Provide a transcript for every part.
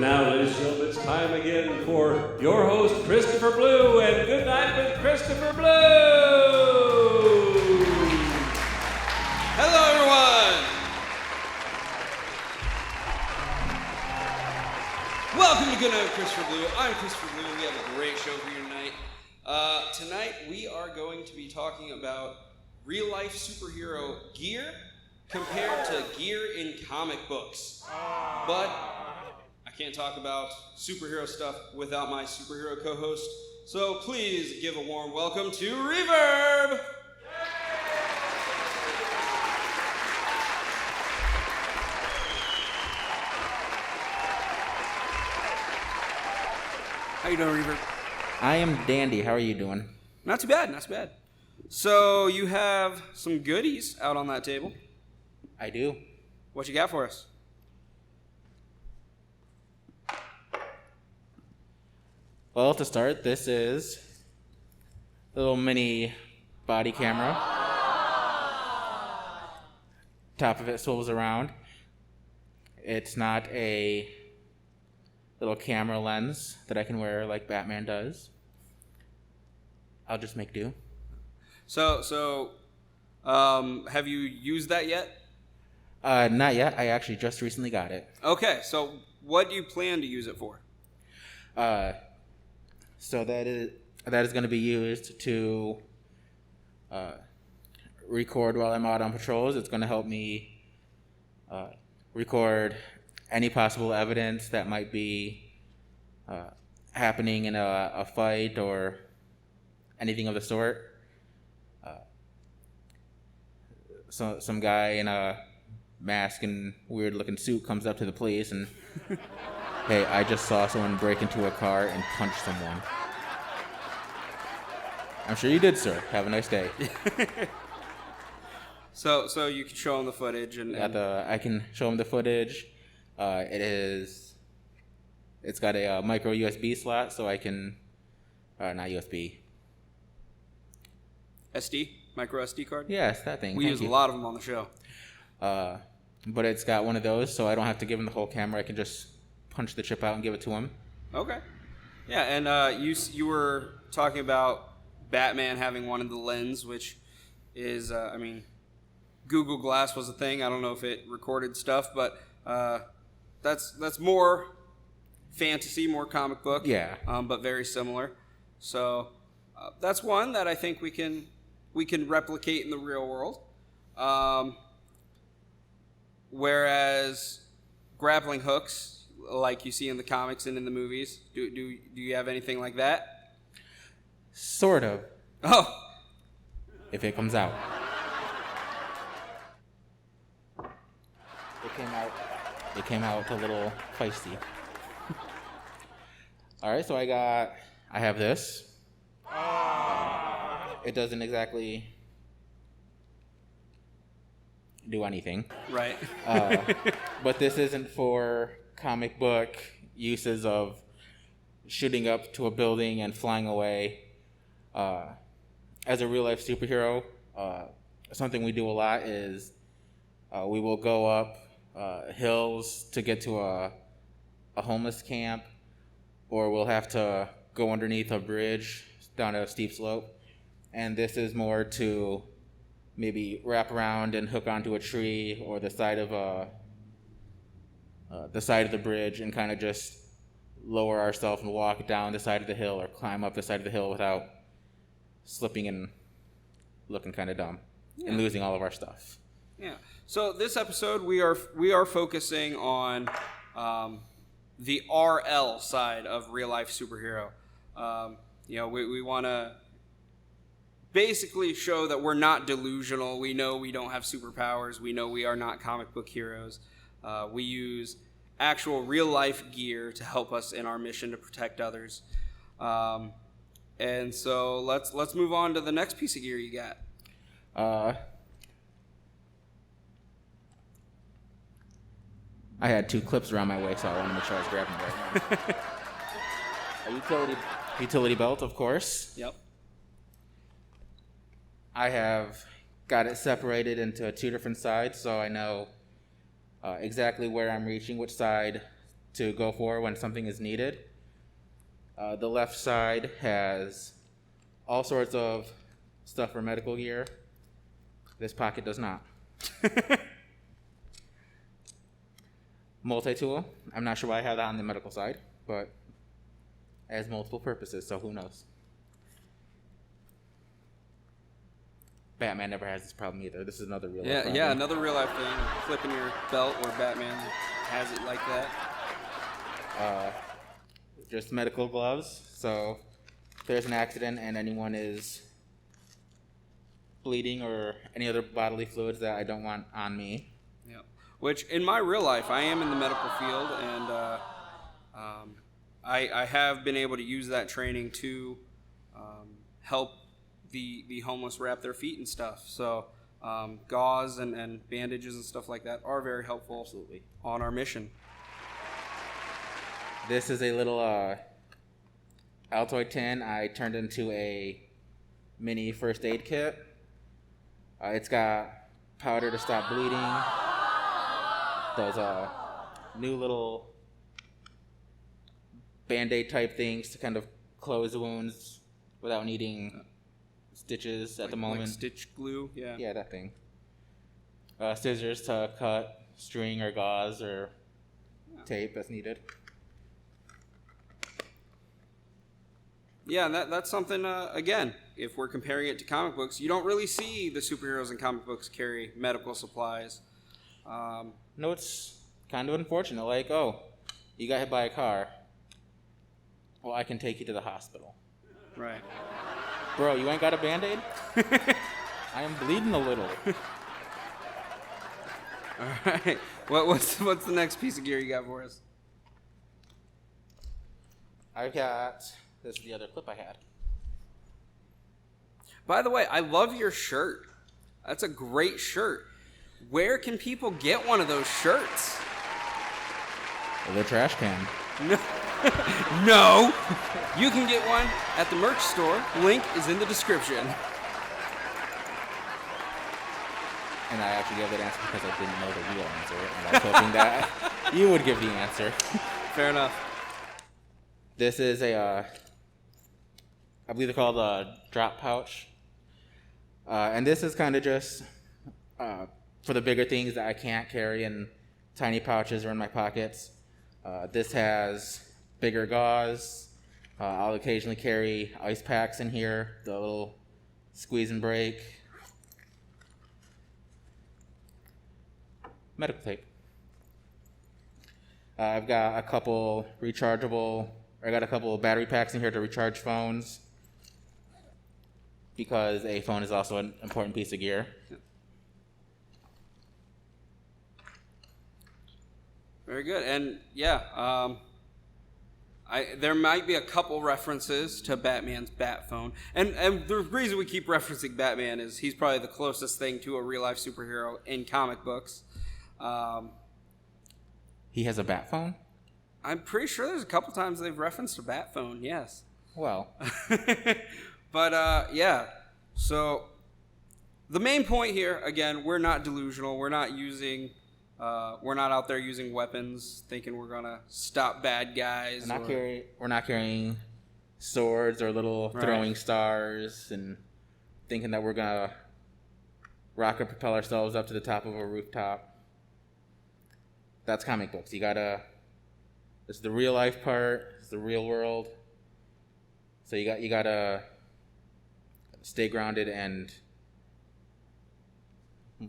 And now, ladies and gentlemen, it's time again for your host, Christopher Blue, and Good Night with Christopher Blue! Hello, everyone! Welcome to Good Night with Christopher Blue. I'm Christopher Blue, and we have a great show for you tonight. Tonight, we are going to be talking about real-life superhero gear compared to gear in comic books. But I can't talk about superhero stuff without my superhero co-host, so please give a warm welcome to Reverb! How you doing, Reverb? I am dandy. How are you doing? Not too bad, not too bad. So you have some goodies out on that table. I do. What you got for us? Well, to start, this is a little mini body camera. Top of it swivels around. It's not a little camera lens that I can wear like Batman does. I'll just make do. So, have you used that yet? Not yet. I actually just recently got it. Okay, so what do you plan to use it for? So that is going to be used to record while I'm out on patrols. It's going to help me record any possible evidence that might be happening in a fight or anything of the sort. So some guy in a mask and weird-looking suit comes up to the police and, hey, I just saw someone break into a car and punch someone. I'm sure you did, sir. Have a nice day. So you can show him the footage and I can show him the footage. It's got a micro USB slot, so I can not USB. SD, micro SD card. Yes, that thing. We use a lot of them on the show. But it's got one of those, so I don't have to give him the whole camera. I can just punch the chip out and give it to him. Okay. Yeah, and you were talking about Batman having one of the lens, which is, Google Glass was a thing. I don't know if it recorded stuff, but that's more fantasy, more comic book. Yeah. But very similar. So that's one that I think we can replicate in the real world. Whereas grappling hooks, like you see in the comics and in the movies, do you have anything like that? Sort of. Oh. If it comes out. It came out a little feisty. All right, so I have this. It doesn't exactly do anything. Right. But this isn't for comic book uses of shooting up to a building and flying away. As a real-life superhero, something we do a lot is we will go up hills to get to a homeless camp, or we'll have to go underneath a bridge down a steep slope. And this is more to maybe wrap around and hook onto a tree or the side of the bridge and kind of just lower ourselves and walk down the side of the hill or climb up the side of the hill without slipping and looking kind of dumb and losing all of our stuff. Yeah. So this episode we are focusing on the RL side of real life superhero. We want to basically show that we're not delusional. We know we don't have superpowers. We know we are not comic book heroes. We use actual real life gear to help us in our mission to protect others. And so let's move on to the next piece of gear you got. I had 2 clips around my waist, so I want to make sure I was grabbing the right one. A utility belt, of course. Yep. I have got it separated into 2 different sides, so I know exactly where I'm reaching, which side to go for when something is needed. The left side has all sorts of stuff for medical gear. This pocket does not. Multi-tool. I'm not sure why I have that on the medical side, but it has multiple purposes, so who knows. Batman never has this problem either. This is another real life problem. Yeah, another real life thing. Flipping your belt where Batman has it like that. Just medical gloves. So if there's an accident and anyone is bleeding or any other bodily fluids that I don't want on me. Yeah. Which in my real life, I am in the medical field, and I have been able to use that training to help the homeless wrap their feet and stuff. So gauze and bandages and stuff like that are very helpful. Absolutely. On our mission. This is a little Altoid tin I turned into a mini first aid kit. It's got powder to stop bleeding. Those new little Band-Aid type things to kind of close wounds without needing stitches at the moment. Like stitch glue, yeah. Yeah, that thing. Scissors to cut string or gauze or tape as needed. Yeah, and that's something, again, if we're comparing it to comic books, you don't really see the superheroes in comic books carry medical supplies. No, it's kind of unfortunate. Like, oh, you got hit by a car. Well, I can take you to the hospital. Right. Bro, you ain't got a Band-Aid? I am bleeding a little. All right. What's the next piece of gear you got for us? I've got... This is the other clip I had. By the way, I love your shirt. That's a great shirt. Where can people get one of those shirts? The trash can. No. You can get one at the merch store. Link is in the description. And I actually gave that answer because I didn't know the real answer. And I was hoping that you would give the answer. Fair enough. This is a... I believe they're called a drop pouch. And this is kind of just for the bigger things that I can't carry in tiny pouches or in my pockets. This has bigger gauze. I'll occasionally carry ice packs in here, the little squeeze and break. Medical tape. I've got a couple battery packs in here to recharge phones, because a phone is also an important piece of gear. Very good. And yeah, there might be a couple references to Batman's bat phone. And the reason we keep referencing Batman is he's probably the closest thing to a real-life superhero in comic books. He has a bat phone? I'm pretty sure there's a couple times they've referenced a bat phone, yes. Well. But, yeah. So, the main point here, again, we're not delusional. We're not out there using weapons thinking we're going to stop bad guys. We're not carrying swords or little throwing stars and thinking that we're going to rocket propel ourselves up to the top of a rooftop. That's comic books. It's the real life part. It's the real world. So you gotta stay grounded and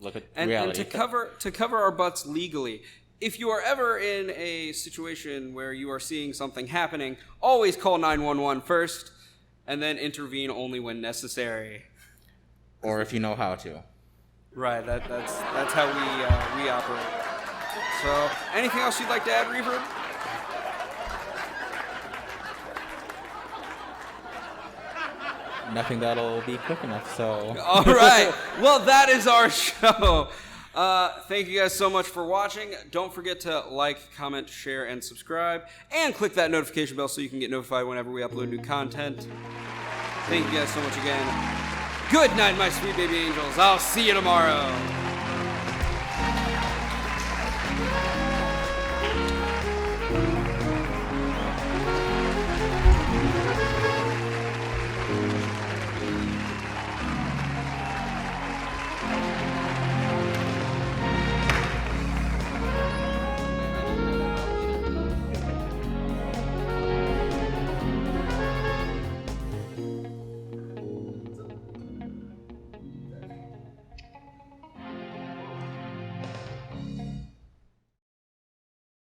look at reality. And to cover our butts legally, if you are ever in a situation where you are seeing something happening, always call 911 first, and then intervene only when necessary. Or if you know how to. Right. That's how we operate. So, anything else you'd like to add, Reverb? Nothing that'll be quick enough, so... All right. Well, that is our show. Thank you guys so much for watching. Don't forget to like, comment, share, and subscribe. And click that notification bell so you can get notified whenever we upload new content. Thank you guys so much again. Good night, my sweet baby angels. I'll see you tomorrow.